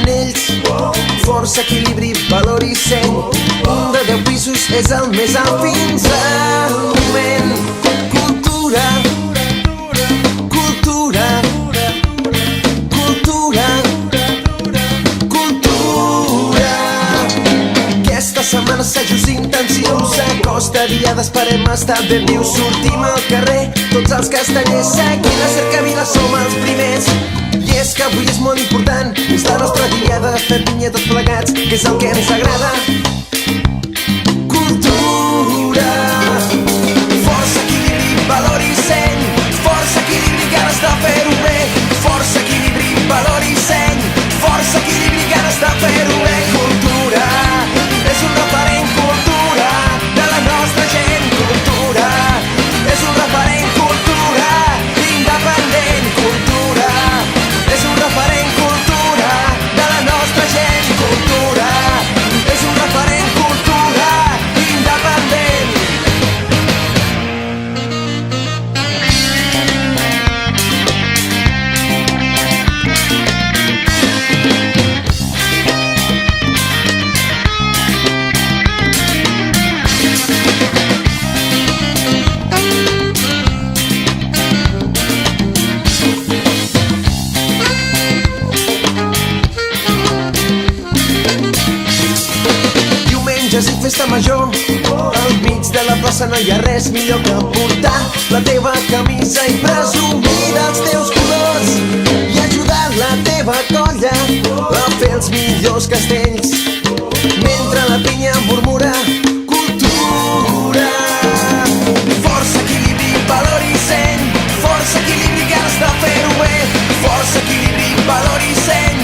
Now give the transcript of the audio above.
tenen ells. Força, equilibri, valor i seny. Un de 10 pisos és el més alt fins al moment. Cultura, cultura, cultura, cultura. Aquesta setmana assajos intensius. S'acosta diada, esperem estar ben vius. Sortim al carrer, tots els castellers. Aquí la cercavila som els primers. I és que avui és molt important, és la nostra diada, fer pinya tots plegats, que és el que ens agrada. Cultura, força, equilibri, valor i seny. Força, equilibri, ganes de fer-ho bé. Força, equilibri, valor i seny. Força, equilibri, ganes de fer-ho bé. Cultura, és un referent, cultura, de la nostra gent. Cultura, és un referent, cultura, independent. Cultura, és un referent, cultura, de la nostra gent. Cultura, és un referent, cultura, independent. Diumenges i festa major, al mig de la plaça no hi ha res millor que portar la teva camisa i presumir dels teus colors i ajudar la teva colla a fer els millors castells mentre la pinya murmura cultura. Força, equilibri, valor i seny. Força, equilibri, ganes de fer-ho bé. Força, equilibri, valor i seny.